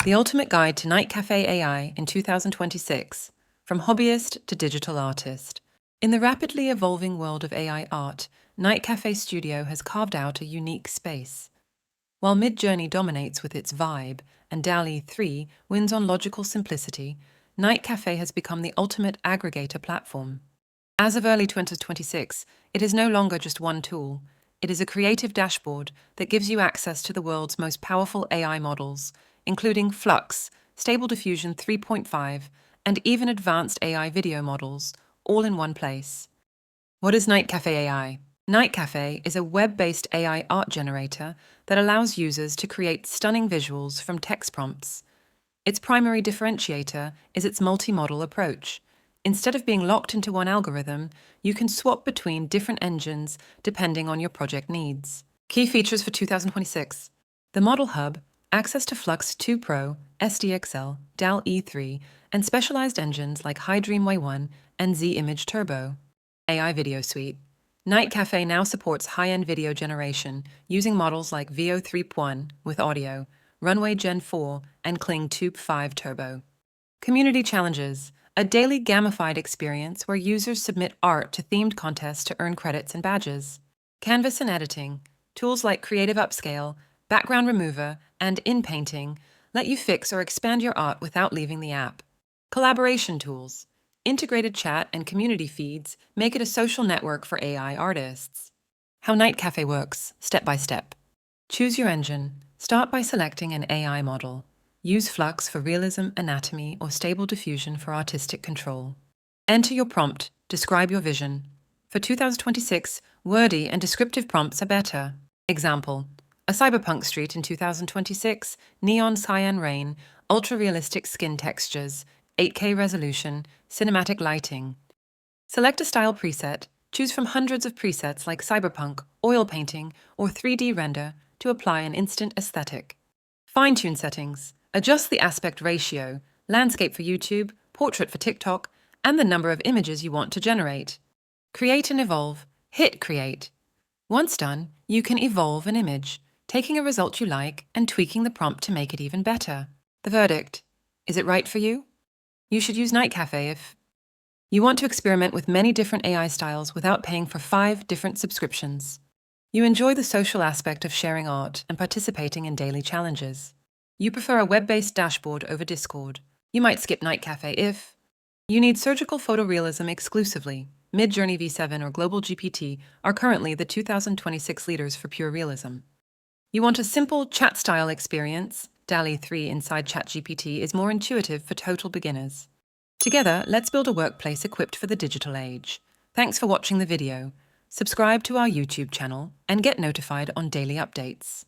The ultimate guide to NightCafe AI in 2026, from hobbyist to digital artist. In the rapidly evolving world of AI art, NightCafe Studio has carved out a unique space. While Midjourney dominates with its vibe and DALL-E 3 wins on logical simplicity, NightCafe has become the ultimate aggregator platform. As of early 2026, it is no longer just one tool. It is a creative dashboard that gives you access to the world's most powerful AI models, including FLUX, Stable Diffusion 3.5, and even advanced AI video models, all in one place. What is NightCafe AI? NightCafe is a web-based AI art generator that allows users to create stunning visuals from text prompts. Its primary differentiator is its multi-model approach. Instead of being locked into one algorithm, you can swap between different engines depending on your project needs. Key features for 2026. The Model Hub, access to FLUX 2 Pro, SDXL, DALL-E 3, and specialized engines like HiDreamWay 1 and Z-Image Turbo. AI Video Suite. NightCafe now supports high-end video generation using models like Veo 3.1 with audio, Runway Gen 4, and Kling Tube 5 Turbo. Community Challenges. A daily gamified experience where users submit art to themed contests to earn credits and badges. Canvas and editing. Tools like Creative Upscale, Background Remover, and InPainting let you fix or expand your art without leaving the app. Collaboration tools. Integrated chat and community feeds make it a social network for AI artists. How NightCafe works, step by step. Choose your engine. Start by selecting an AI model. Use FLUX for realism, anatomy, or Stable Diffusion for artistic control. Enter your prompt. Describe your vision. For 2026, wordy and descriptive prompts are better. Example: a cyberpunk street in 2026, neon cyan rain, ultra-realistic skin textures, 8K resolution, cinematic lighting. Select a style preset. Choose from hundreds of presets like cyberpunk, oil painting, or 3D render to apply an instant aesthetic. Fine-tune settings. Adjust the aspect ratio, landscape for YouTube, portrait for TikTok, and the number of images you want to generate. Create and evolve. Hit create. Once done, you can evolve an image, taking a result you like and tweaking the prompt to make it even better. The verdict: is it right for you? You should use NightCafe if you want to experiment with many different AI styles without paying for 5 different subscriptions. You enjoy the social aspect of sharing art and participating in daily challenges. You prefer a web-based dashboard over Discord. You might skip NightCafe if you need surgical photorealism exclusively. Midjourney V7 or Global GPT are currently the 2026 leaders for pure realism. You want a simple chat-style experience? DALL-E 3 inside ChatGPT is more intuitive for total beginners. Together, let's build a workplace equipped for the digital age. Thanks for watching the video. Subscribe to our YouTube channel and get notified on daily updates.